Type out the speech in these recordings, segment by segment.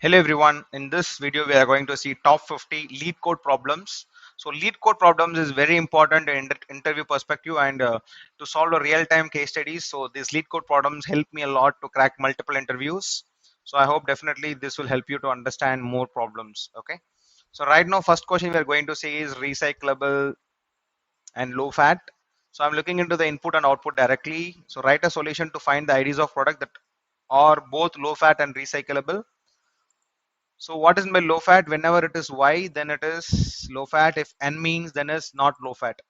Hello everyone, in this video we are going to see top 50 lead code problems. So lead code problems is very important in interview perspective and to solve a real-time case studies. So these lead code problems help me a lot to crack multiple interviews. So I hope definitely this will help you to understand more problems. Okay. So right now first question we are going to see is recyclable and low fat. So I'm looking into the input and output directly. So write a solution to find the IDs of product that are both low fat and recyclable. So what is by low fat? Whenever it is Y, then it is low fat. If N means, then it's not low fat.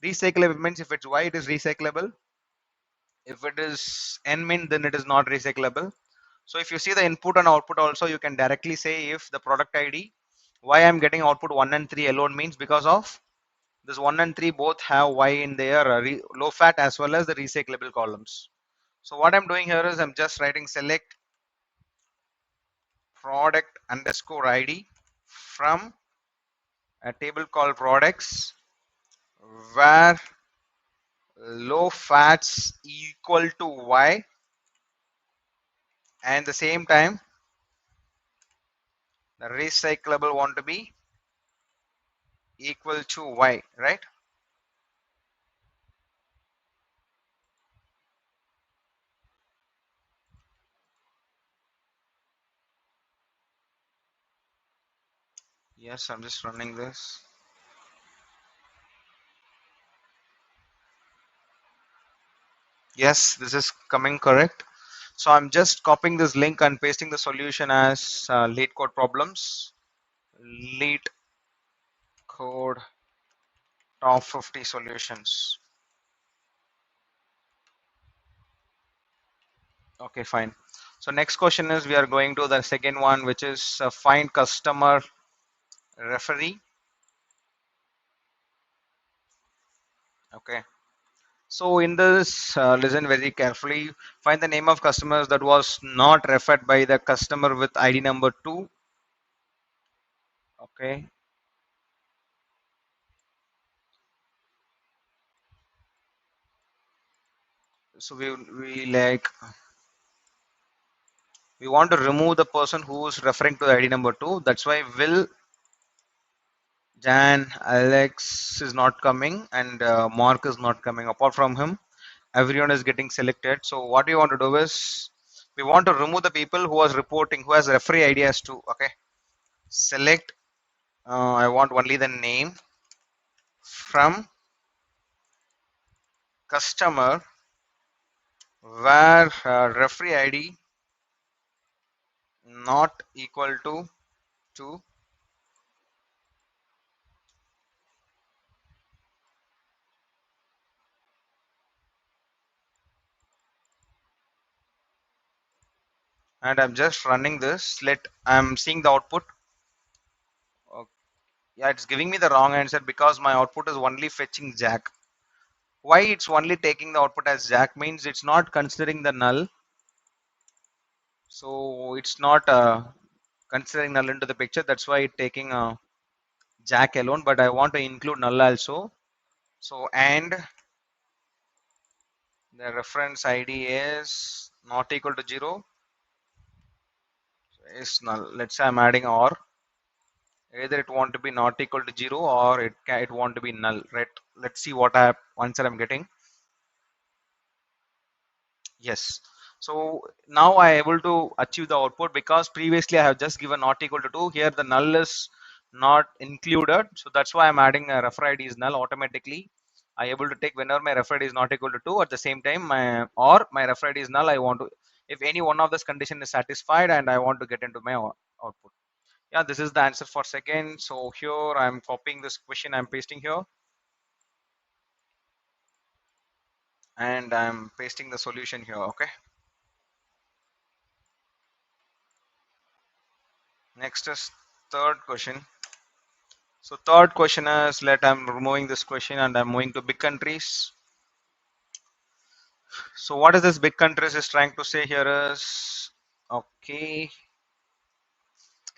Recyclable means if it's Y, it is recyclable. If it is N mean, then it is not recyclable. So if you see the input and output also, you can directly say if the product ID, why I'm getting output 1 and 3 alone means because of this 1 and 3 both have Y in their low fat as well as the recyclable columns. So what I'm doing here is I'm just writing select product underscore ID from a table called products where low fats equal to Y and the same time the recyclable want to be equal to Y, right? Yes, I'm just running this. Yes, this is coming correct. So I'm just copying this link and pasting the solution as lead code problems. Lead code top 50 solutions. Okay, fine. So next question is we are going to the second one, which is find customer referee. Okay. So in this, listen very carefully. Find the name of customers that was not referred by the customer with ID number 2. Okay. So we want to remove the person who is referring to the ID number 2. That's why Will, Jan, Alex is not coming and Mark is not coming. Apart from him, everyone is getting selected. So what we want to do is we want to remove the people who was reporting, who has referee ID as 2. Okay. Select. I want only the name from customer where referee ID not equal to 2 and I'm just running this. I'm seeing the output. Oh, yeah, it's giving me the wrong answer because my output is only fetching Jack. Why it's only taking the output as Jack means it's not considering the null. So it's not considering null into the picture. That's why it's taking Jack alone. But I want to include null also. So and the reference ID is not equal to 0 is null. Let's say I'm adding or either it want to be not equal to 0 or it want to be null, right? Let's see what answer I'm getting. Yes. So now I able to achieve the output because previously I have just given not equal to 2. Here the null is not included. So that's why I'm adding a refer ID is null automatically. I able to take whenever my refer ID is not equal to 2 at the same time my refer ID is null. I want to, if any one of this condition is satisfied and I want to get into my output. Yeah, this is the answer for second. So here I'm copying this question, I'm pasting here and I'm pasting the solution here. Okay. Next is third question. So third question is I'm removing this question and I'm moving to big countries. So what is this big countries is trying to say here is, okay,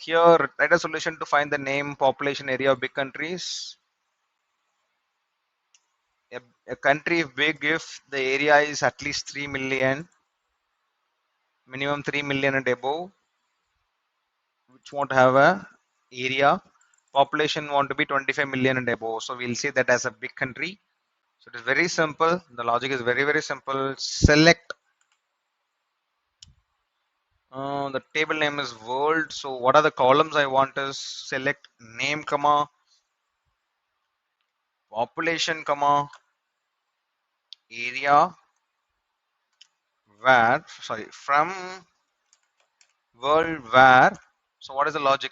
here write a solution to find the name, population, area of big countries. A country if big if the area is at least 3 million, minimum 3 million and above. which want to have a area. Population want to be 25 million and above. So we'll say that as a big country. So it is very simple. The logic is very simple. Select the table name is world. So what are the columns I want is select name comma population comma area where sorry from world where. So what is the logic?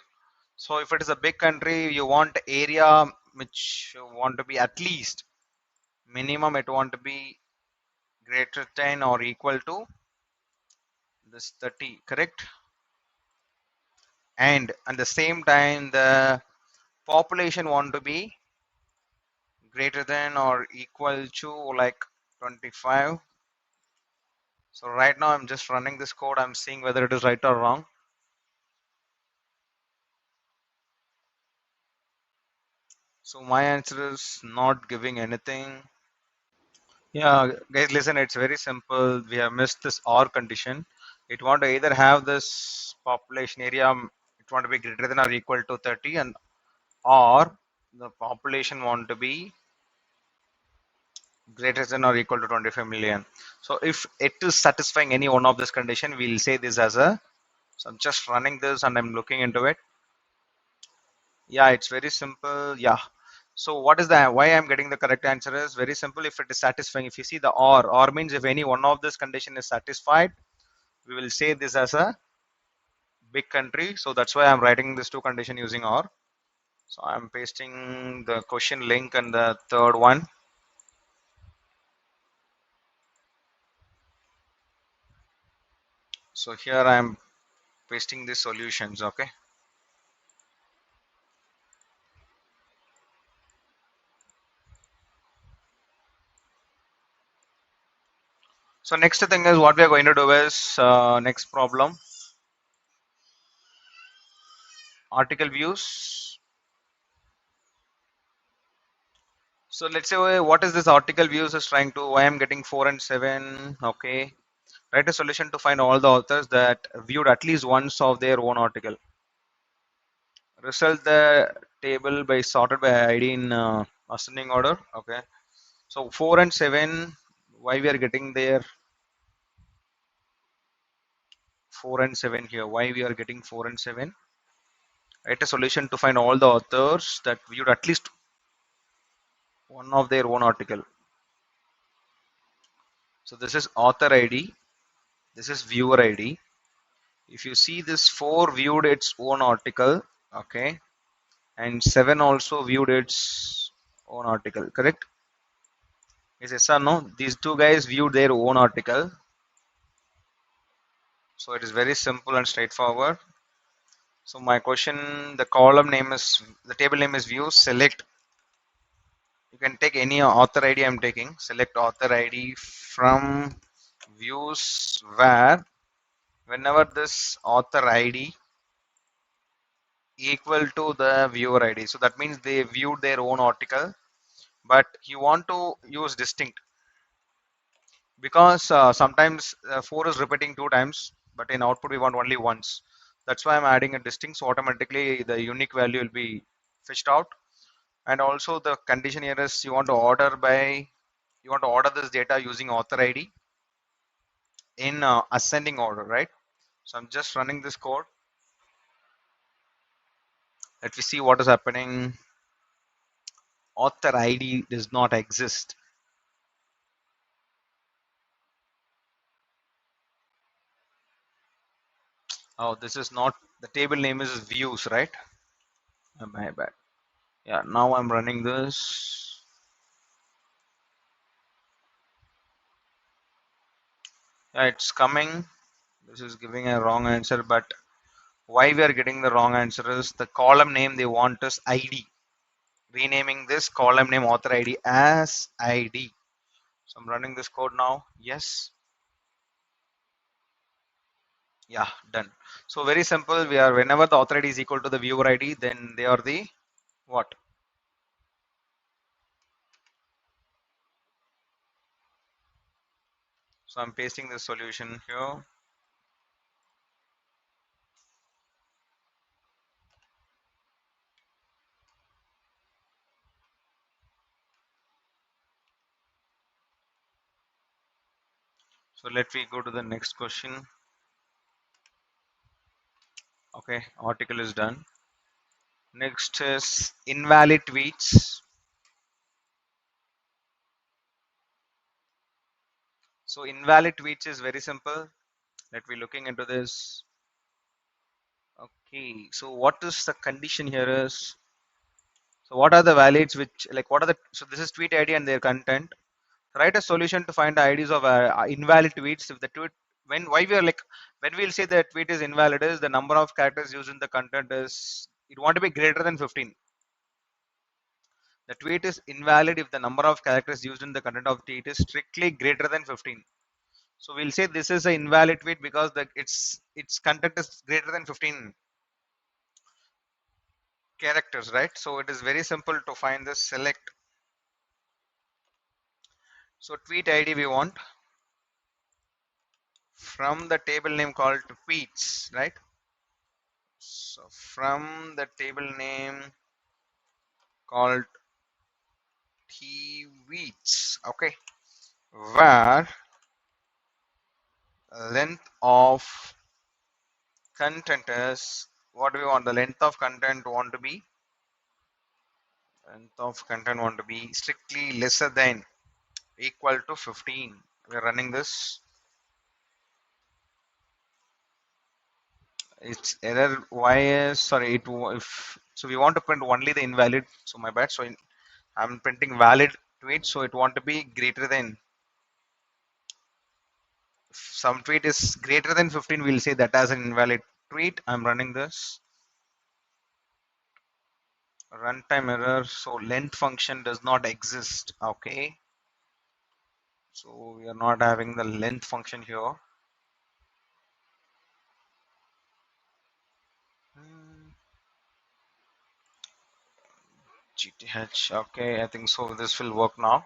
So if it is a big country, you want area which you want to be at least minimum it want to be greater than or equal to this 30, correct? And at the same time the population want to be greater than or equal to like 25. So right now I'm just running this code, I'm seeing whether it is right or wrong. So my answer is not giving anything. Yeah, guys, listen, it's very simple. We have missed this or condition. It want to either have this population area, it want to be greater than or equal to 30, and or the population want to be greater than or equal to 25 million. So if it is satisfying any one of this condition, we'll say this as a. So I'm just running this and I'm looking into it. Yeah, it's very simple. Yeah. So what is the why I'm getting the correct answer is very simple. If it is satisfying, if you see the or means if any one of this condition is satisfied, we will say this as a big country. So that's why I'm writing this two condition using or. So I'm pasting the question link and the third one. So here I'm pasting the solutions. Okay. So next thing is what we are going to do is next problem article views. So let's say what is this article views is trying to why I'm getting 4 and 7. Okay. Write a solution to find all the authors that viewed at least once of their own article. Result the table by sorted by ID in ascending order. Okay. So 4 and 7, why we are getting there 4 and 7 here? Why we are getting 4 and 7? Write a solution to find all the authors that viewed at least one of their own article. So this is author ID. This is viewer ID. If you see this 4 viewed its own article, okay, and 7 also viewed its own article, correct? Is yes or no? These two guys viewed their own article. So it is very simple and straightforward. So my question, the column name is, the table name is views. Select, you can take any author ID I'm taking. Select author ID from views where whenever this author ID equal to the viewer ID. So that means they viewed their own article, but you want to use distinct because sometimes 4 is repeating 2 times, but in output we want only once. That's why I'm adding a distinct, so automatically the unique value will be fetched out. And also the condition here is you want to order by, you want to order this data using author ID in ascending order, right? So I'm just running this code. Let me see what is happening. Author ID does not exist. Oh, this is not, the table name is views, right? My bad. Yeah, now I'm running this. Yeah, it's coming. This is giving a wrong answer, but why we are getting the wrong answer is the column name they want is ID. Renaming this column name author ID as ID. So I'm running this code now. Yes. Yeah, done. So very simple. We are whenever the author ID is equal to the viewer ID, then they are the what? So I'm pasting the solution here. So let me go to the next question. Okay, article is done. Next is invalid tweets. So invalid tweets is very simple. Let me looking into this. Okay, so what is the condition here is, so what are the valids which, like what are the, so this is tweet ID and their content. Write a solution to find the IDs of invalid tweets. If the tweet, why we are like, when we'll say the tweet is invalid is the number of characters used in the content is, it want to be greater than 15. The tweet is invalid if the number of characters used in the content of tweet is strictly greater than 15. So we'll say this is an invalid tweet because the its content is greater than 15 characters, right? So it is very simple to find this. Select, so tweet ID we want from the table name called tweets, right? So from the table name called tweets, okay, where length of content is, what do we want? The length of content want to be, length of content want to be strictly lesser than equal to 15. We are running this. It's error. Why is, sorry, if so we want to print only the invalid, so my bad. So I'm printing valid tweet, so it want to be greater than, if some tweet is greater than 15, we'll say that as an invalid tweet. I'm running this. Runtime error, so length function does not exist. Okay, so we are not having the length function here. GTH, okay, I think so this will work now.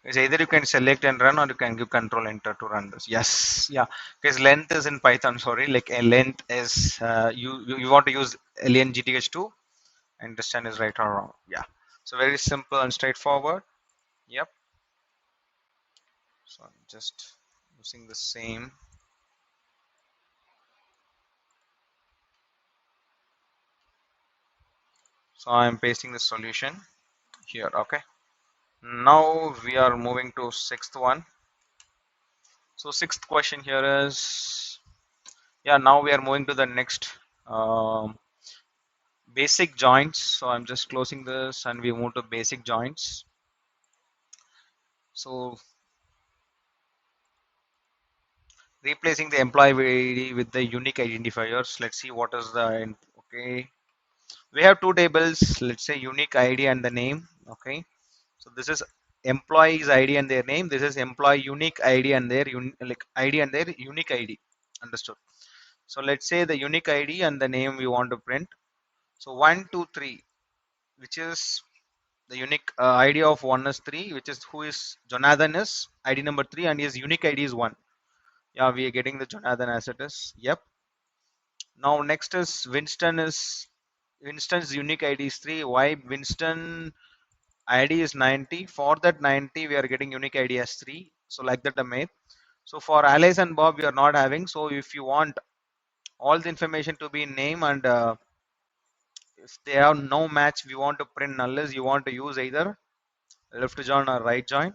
Is either you can select and run, or you can give control enter to run this. Yes, yeah, because length is in Python, sorry, like a length is you want to use ln gth2, and understand is right or wrong. Yeah, so very simple and straightforward. Yep, so I'm just using the same. So I'm pasting the solution here. Okay, now we are moving to sixth one. So sixth question here is, yeah, now we are moving to the next basic joints. So I'm just closing this and we move to basic joints. So replacing the employee ID with the unique identifiers. Let's see what is the, okay, we have two tables. Let's say unique ID and the name. Okay, so this is employees ID and their name. This is employee unique ID and their like ID and their unique ID. Understood? So let's say the unique ID and the name we want to print. So 1 2 3, which is the unique ID of 1 is 3, which is who is Jonathan is ID number 3 and his unique ID is 1. Yeah, we are getting the Jonathan as it is. Yep. Now next is Winston's unique ID is 3. Why Winston ID is 90? For that 90 we are getting unique ID as 3. So like that I made. So for Alice and Bob we are not having. So if you want all the information to be in name, and if they have no match, we want to print null is, you want to use either left join or right join.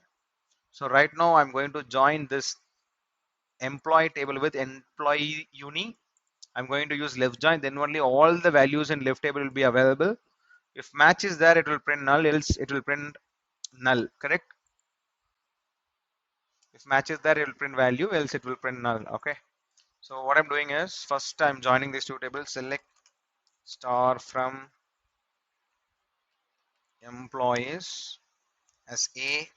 So right now I'm going to join this employee table with employee uni. I'm going to use left join, then only all the values in left table will be available. If match is there, it will print null, else it will print null, correct? If match is there, it will print value, else it will print null. Okay, so what I'm doing is, first I'm joining these two tables. Select star from employees as A,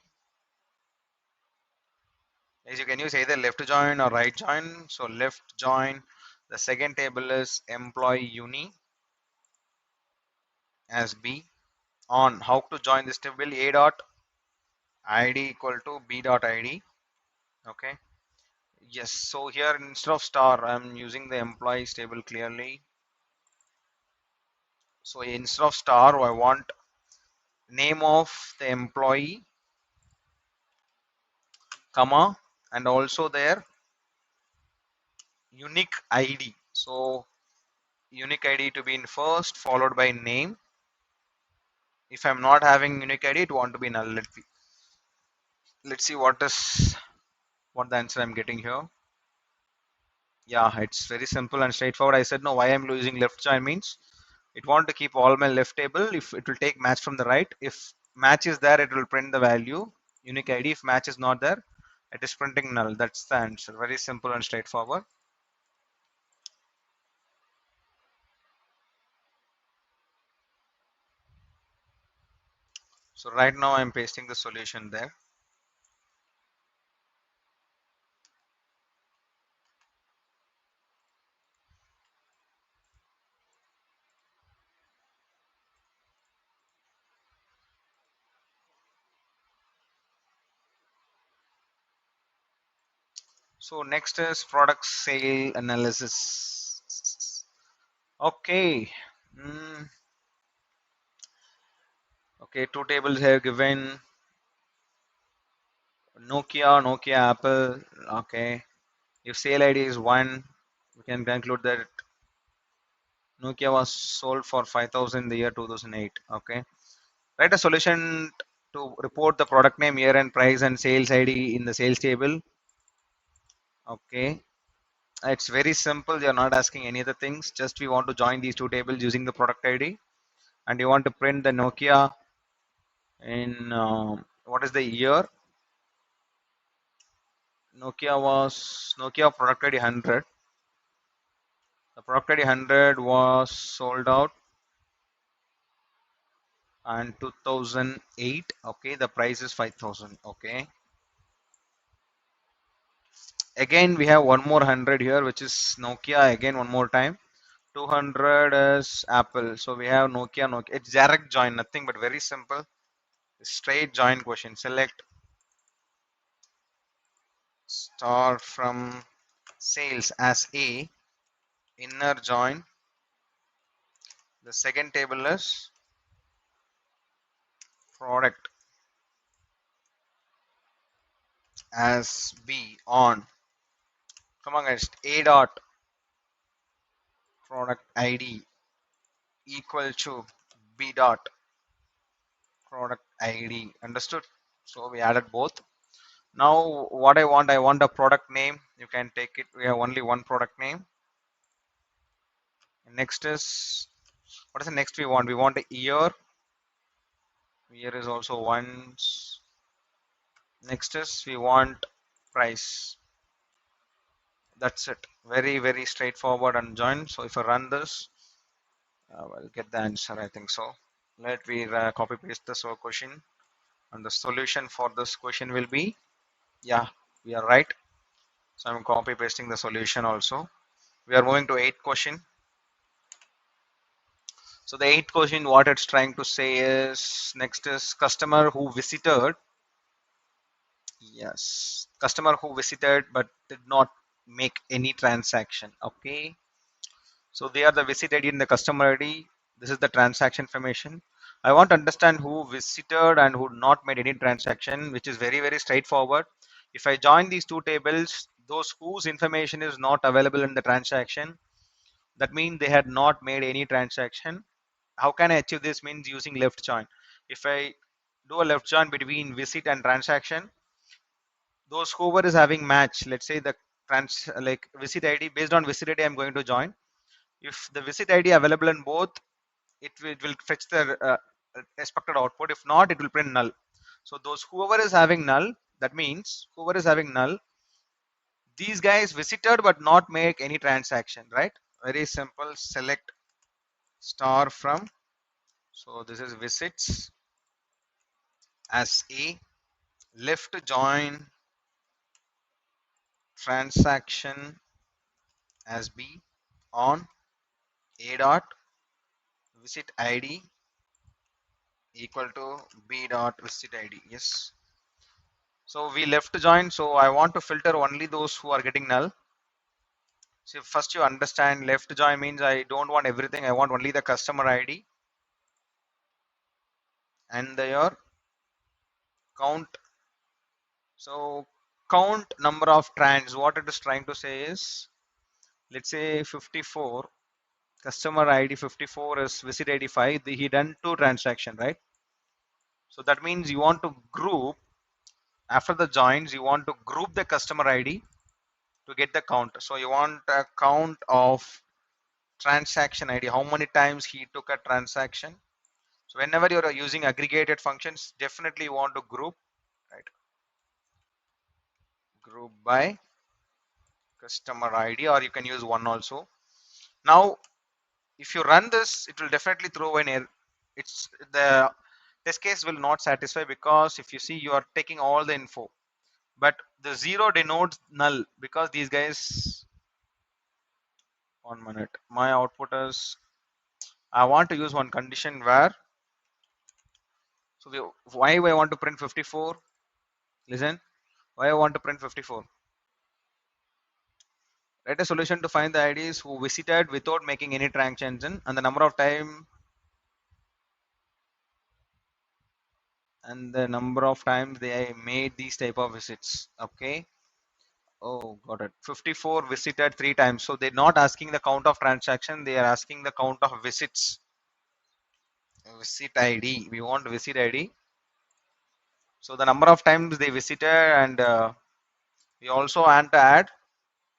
as you can use either left join or right join. So left join, the second table is employee uni as B. On how to join this table, A dot id equal to B dot id. Okay, yes, so here instead of star I'm using the employees table clearly. So instead of star I want name of the employee comma, and also their unique ID. So unique ID to be in first, followed by name. If I'm not having unique ID, it want to be null. Let's see what the answer I'm getting here. Yeah, it's very simple and straightforward. I said no. Why I'm using left join means it want to keep all my left table. If it will take match from the right, if match is there, it will print the value unique ID. If match is not there, it is printing null. That's the answer. Very simple and straightforward. So right now I'm pasting the solution there. So next is product sale analysis. Okay. Mm, okay, two tables here given. Nokia, Apple. Okay. If sale ID is 1, we can conclude that Nokia was sold for 5,000 in the year 2008. Okay. Write a solution to report the product name, year and price and sales ID in the sales table. Okay. It's very simple. You're not asking any other things. Just we want to join these two tables using the product ID, and you want to print the Nokia in what is the year? Nokia product ID 100. The product ID 100 was sold out and 2008. Okay, the price is 5,000. Okay, again we have one more 100 here, which is Nokia. Again one more time, 200 is Apple. So we have Nokia. It's direct join, nothing but very simple, straight join question. Select star from sales as A, inner join. The second table is product as B on. Come on guys, A dot product ID equal to B dot product ID. Understood? So we added both. Now what I want a product name. You can take it. We have only one product name. Next is, what is the next we want? We want a year. Year is also once. Next is we want price. That's it. Very straightforward and join. So if I run this, we'll get the answer. I think so. Let me copy paste this question, and the solution for this question will be, yeah, we are right. So I'm copy pasting the solution also. We are moving to eighth question. So the eighth question, what it's trying to say is, next is customer who visited. Yes, customer who visited but did not make any transaction. Okay, so they are the visit ID and the customer ID. This is the transaction information. I want to understand who visited and who not made any transaction, which is very straightforward. If I join these two tables, those whose information is not available in the transaction, that means they had not made any transaction. How can I achieve this? Means using left join. If I do a left join between visit and transaction, those whoever is having match, let's say the like visit ID, based on visit ID I'm going to join. If the visit ID available in both, it will fetch the expected output. If not, it will print null. So those whoever is having null, that means whoever is having null, these guys visited but not make any transaction, right? Very simple. Select star from, so this is visits as A, left join transaction as B on A dot visit ID equal to B dot visit ID. Yes. So we left join. So I want to filter only those who are getting null. So first you understand left join means I don't want everything. I want only the customer ID and their count. So count number of trans. What it is trying to say is, let's say 54, customer ID 54 is visit ID 5. He done 2 transaction, right? So that means you want to group, after the joins, you want to group the customer ID to get the count. So you want a count of transaction ID, how many times he took a transaction. So whenever you're using aggregated functions, definitely you want to group, right? Group by customer ID, or you can use one also. Now, if you run this, it will definitely throw an error. It's the test case will not satisfy, because if you see, you are taking all the info, but the 0 denotes null, because these guys, 1 minute, my output is, I want to use one condition where, so why I want to print 54, listen, why I want to print 54. Write a solution to find the IDs who visited without making any transaction and the number of time, and the number of times they made these type of visits. Okay. Oh, got it. 54 visited 3 times. So they're not asking the count of transaction. They are asking the count of visits. Visit ID. We want visit ID. So the number of times they visited, and we also want to add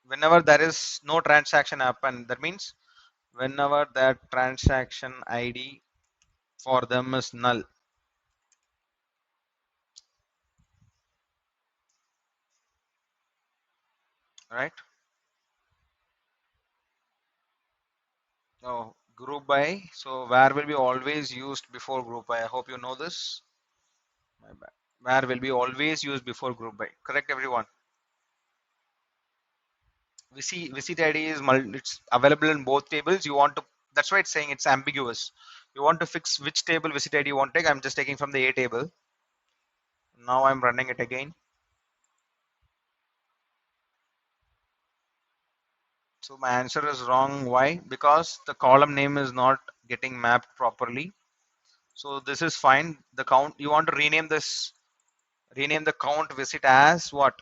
whenever there is no transaction happen. That means whenever that transaction ID for them is null, right? Oh, group by. So where will be always used before group by. I hope you know this. My bad. Where will be always used before group by. Correct, everyone. Visit ID is it's available in both tables. You want to, that's why it's saying it's ambiguous. You want to fix which table visit ID you want to take. I'm just taking from the A table. Now I'm running it again. So my answer is wrong. Why? Because the column name is not getting mapped properly. So this is fine. The count, you want to rename this, rename the count visit as what?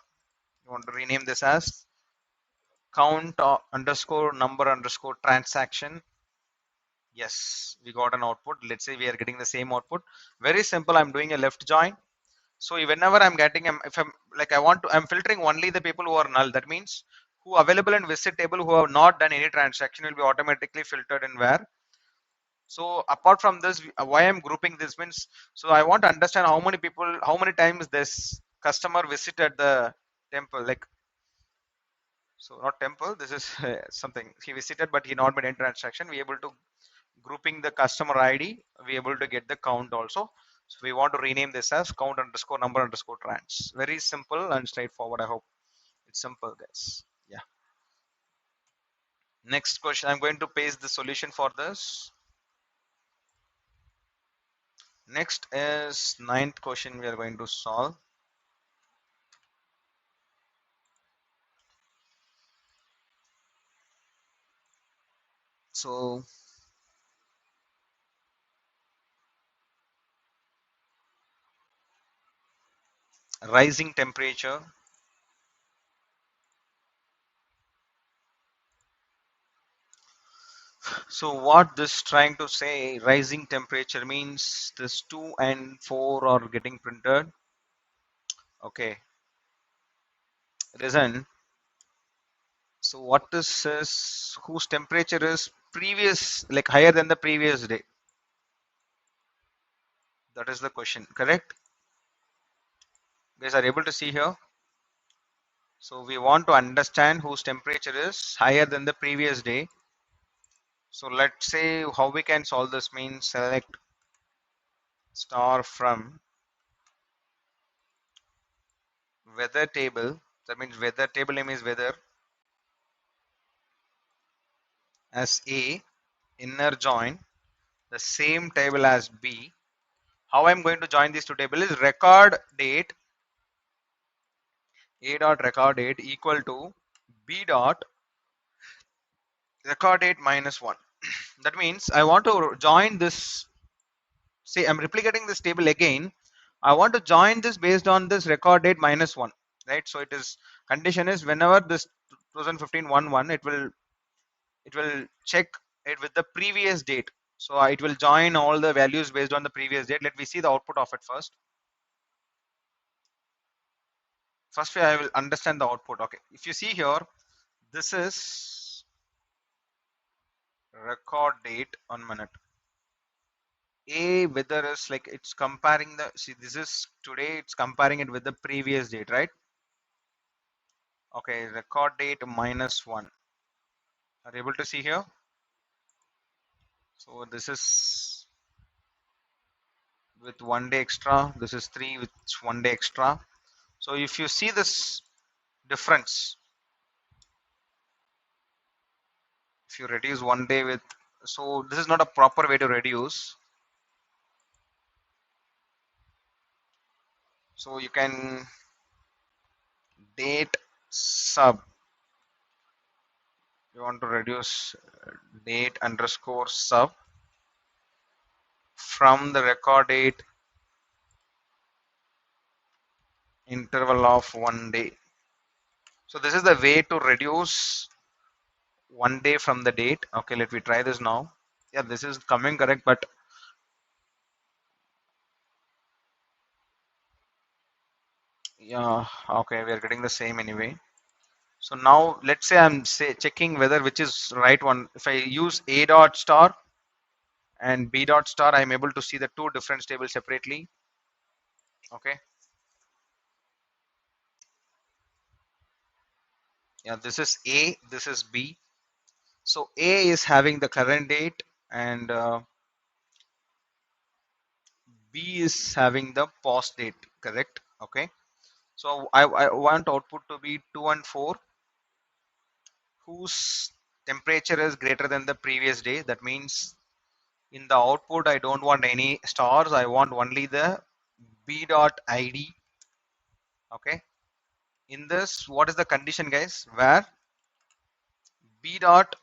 You want to rename this as count underscore number underscore transaction. Yes, we got an output. Let's say we are getting the same output. Very simple. I'm doing a left join. So whenever I'm getting, if I'm like, I want to, I'm filtering only the people who are null. That means who available in visit table who have not done any transaction will be automatically filtered in where. So apart from this, why I'm grouping this means, so I want to understand how many people, how many times this customer visited the temple. Like, so not temple, this is something he visited, but he not made any transaction. We able to grouping the customer ID, we able to get the count also. So we want to rename this as count underscore number underscore trans. Very simple and straightforward. I hope it's simple, guys. Yeah. Next question. I'm going to paste the solution for this. Next is ninth question we are going to solve. So rising temperature. So what this trying to say, rising temperature means this 2 and 4 are getting printed. Okay. Listen. So what this says, whose temperature is previous, like higher than the previous day. That is the question, correct? You guys are able to see here. So we want to understand whose temperature is higher than the previous day. So let's say how we can solve this means select star from weather table. That means weather table name is weather as A, inner join the same table as B. How I'm going to join these two tables is record date A dot record date equal to B dot record date minus 1. That means I want to join this, say I'm replicating this table again. I want to join this based on this record date minus 1. right? So it is condition is whenever this 2015 it will check it with the previous date. So it will join all the values based on the previous date. Let me see the output of it first. First way I will understand the output. Okay, if you see here, this is record date 1 minute. A weather is like it's comparing the, see this is today, it's comparing it with the previous date, right? Okay, record date -1. Are you able to see here? So this is with 1 day extra. This is 3 with 1 day extra. So if you see this difference, if you reduce 1 day with, so this is not a proper way to reduce. So you can date sub, you want to reduce date underscore sub from the record date interval of 1 day. So this is the way to reduce 1 day from the date. Okay, let me try this now. Yeah, this is coming correct, but yeah, okay, we are getting the same anyway. So now let's say I'm say checking whether which is right one. If I use a dot star and b dot star, I'm able to see the two different tables separately. Okay, yeah, this is a, this is b. So a is having the current date and b is having the past date, correct? Okay, so I want output to be 2 and 4 whose temperature is greater than the previous day. That means in the output I don't want any stars, I want only the b dot id. Okay, in this what is the condition guys, where b dot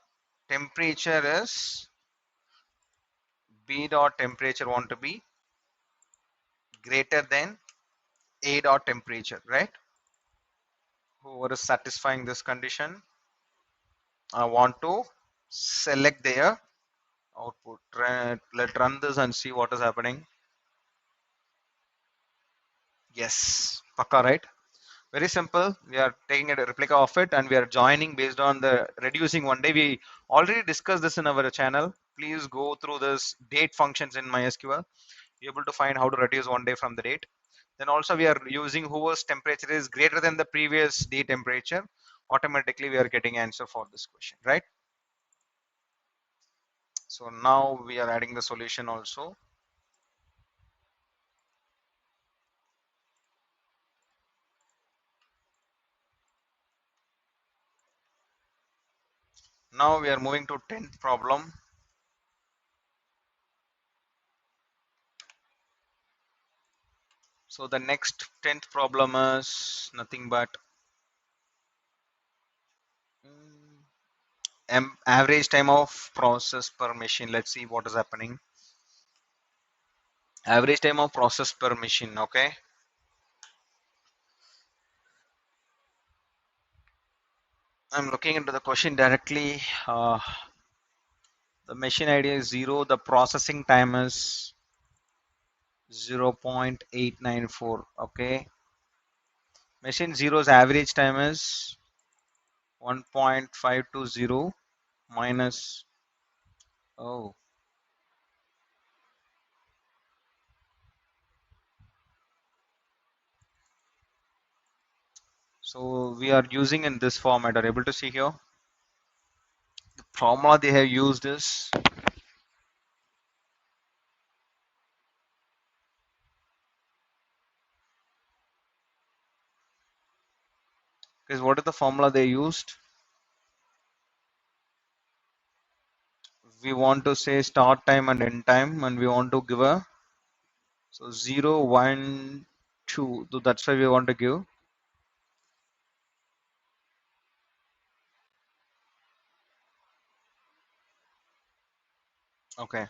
temperature is, b dot temperature want to be greater than a dot temperature, right? Whoever is satisfying this condition, I want to select their output. Let's run this and see what is happening. Yes, Pakka, right? Very simple. We are taking a replica of it and we are joining based on the reducing 1 day. We already discussed this in our channel. Please go through this date functions in MySQL. You're able to find how to reduce 1 day from the date. Then also we are using whose temperature is greater than the previous day temperature. Automatically we are getting answer for this question, right? So now we are adding the solution also. Now we are moving to 10th problem. So the next 10th problem is nothing but average time of process per machine. Let's see what is happening. Average time of process per machine. Okay, I'm looking into the question directly. The machine ID is 0, the processing time is 0.894. Okay, machine zero's average time is 1.520 minus, oh, so we are using in this format. Are you able to see here the formula they have used is, because what is the formula they used? We want to say start time and end time and we want to give a, so 0 1 2, so that's why we want to give. Okay,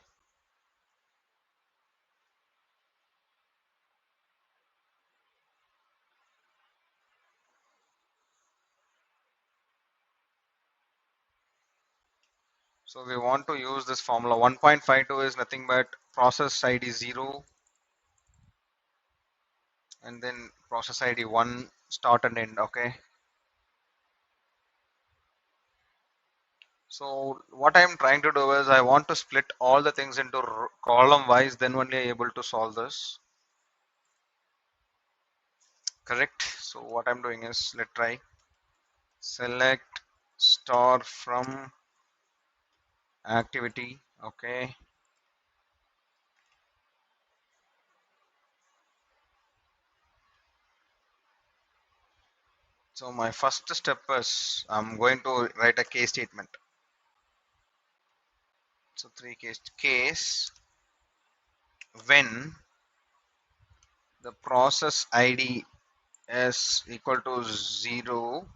So we want to use this formula. 1.52 is nothing but process ID 0 and then process ID 1 start and end. Okay. So what I'm trying to do is I want to split all the things into column wise, then only I able to solve this. Correct. So what I'm doing is, let's try. Select star from activity. Okay. So my first step is I'm going to write a case statement. So three case when the process ID is equal to 0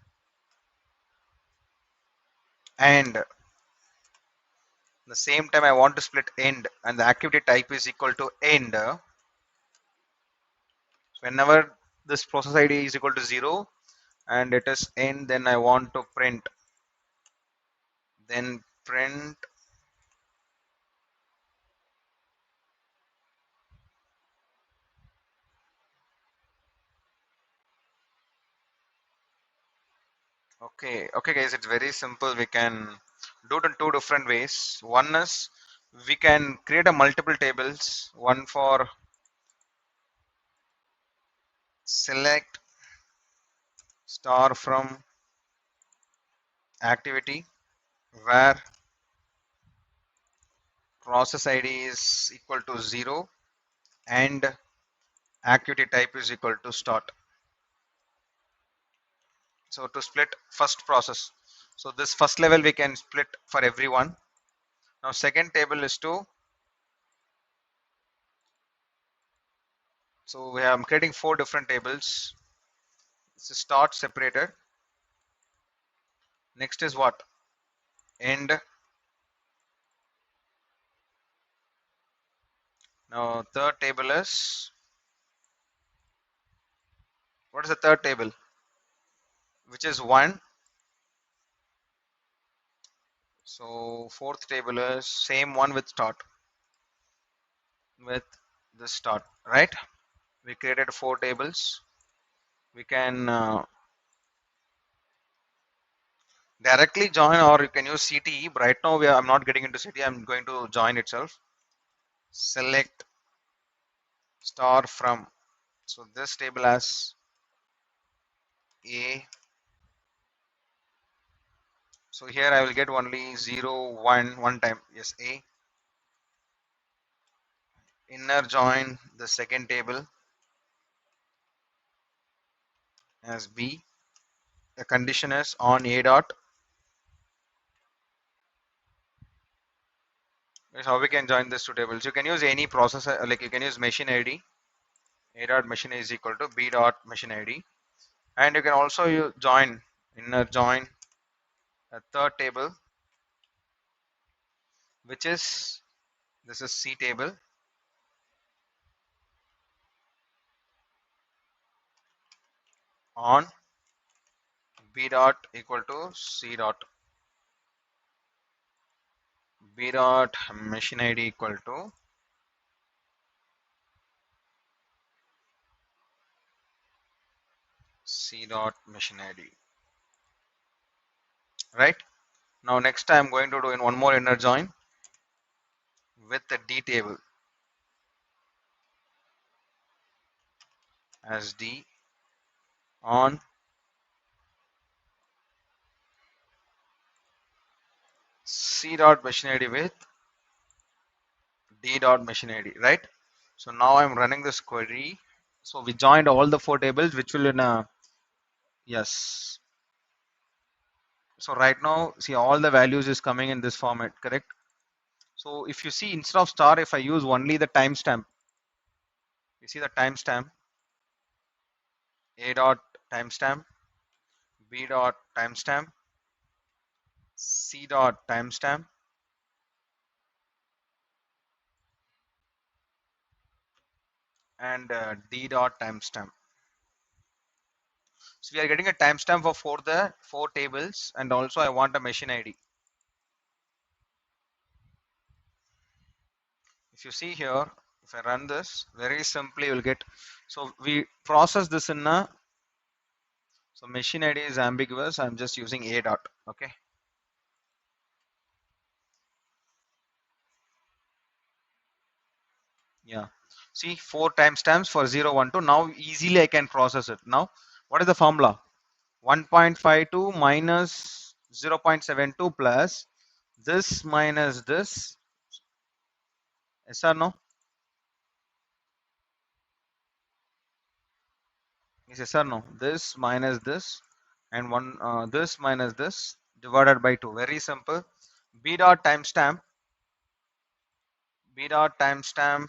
and the same time I want to split end and the activity type is equal to end. Whenever this process ID is equal to 0 and it is end, then I want to print, then print okay guys, it's very simple. We can do it in two different ways. One is we can create a multiple tables, one for select star from activity where process ID is equal to 0 and activity type is equal to start. So to split first process, so this first level we can split for everyone. Now second table is to, so we are creating four different tables. This is start separated. Next is what? End. Now third table is, what is the third table? Which is 1. So fourth table is same one with start, with the start, right? We created four tables. We can directly join or you can use CTE. But right now I'm not getting into CTE. I'm going to join itself. Select star from. So this table has A. So here I will get only 0, 1, one time. Yes, A. Inner join the second table as B. The condition is on A dot. Is how we can join these two tables. You can use any processor, like you can use machine ID. A dot machine is equal to B dot machine ID. And you can also join, inner join a third table, which is, this is C table on B dot equal to C dot. B dot machine ID equal to C dot machine ID. Right? Now next I'm going to do in one more inner join with the D table as D on C dot machine ID with D dot machine ID, right? So now I'm running this query. So we joined all the four tables, which will in a, yes. So right now, see all the values is coming in this format, correct? So if you see instead of star, if I use only the timestamp, you see the timestamp, A dot timestamp, B dot timestamp, C dot timestamp, and D dot timestamp. So we are getting a timestamp for the four tables, and also I want a machine ID. If you see here, if I run this, very simply you'll get, so we process this in a, so machine ID is ambiguous. I'm just using a dot. Okay. Yeah. See, 4 timestamps for 0, 1, 2. Now easily I can process it. Now, what is the formula? 1.52 minus 0.72 plus this minus this. Yes or no? Yes or no? This minus this and one this minus this divided by 2. Very simple. B dot timestamp, B dot timestamp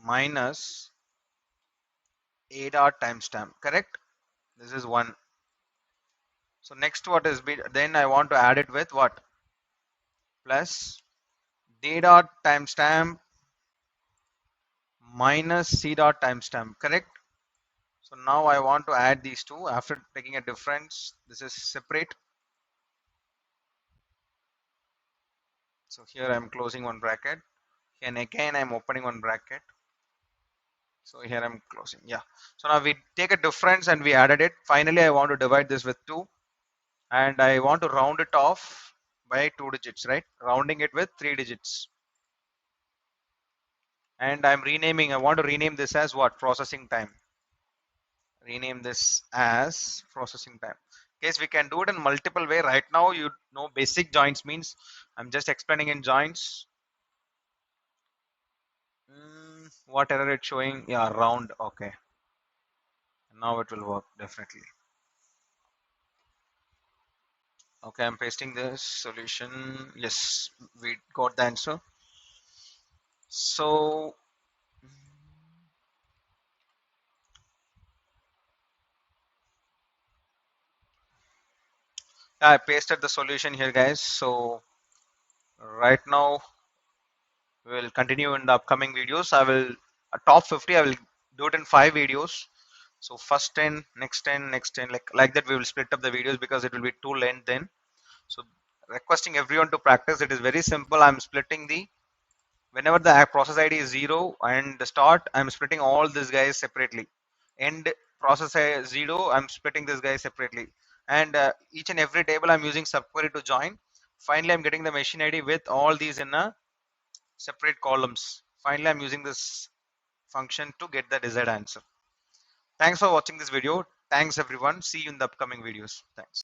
minus A dot timestamp. Correct? This is 1. So next what is B? Then I want to add it with what? Plus D dot timestamp minus C dot timestamp. Correct? So now I want to add these two after taking a difference. This is separate. So here I'm closing one bracket and again I'm opening one bracket. So here I'm closing. Yeah. So now we take a difference and we added it. Finally, I want to divide this with 2 and I want to round it off by 2 digits, right? Rounding it with 3 digits. And I'm renaming, I want to rename this as what? Processing time. Rename this as processing time. Case we can do it in multiple way. Right now, you know basic joints means I'm just explaining in joints. What error it's showing? Yeah, round. Okay. Now it will work definitely. Okay, I'm pasting this solution. Yes, we got the answer. So I pasted the solution here, guys. So right now we will continue in the upcoming videos. I will top 50. I will do it in 5 videos. So first 10, next 10, next 10, like that. We will split up the videos because it will be too length then. So requesting everyone to practice. It is very simple. I'm splitting the whenever the process ID is 0 and the start, I'm splitting all these guys separately. End process 0, I'm splitting this guy separately. And each and every table I'm using subquery to join. Finally, I'm getting the machine ID with all these in a separate columns. Finally, I'm using this function to get the desired answer. Thanks for watching this video. Thanks everyone. See you in the upcoming videos. Thanks.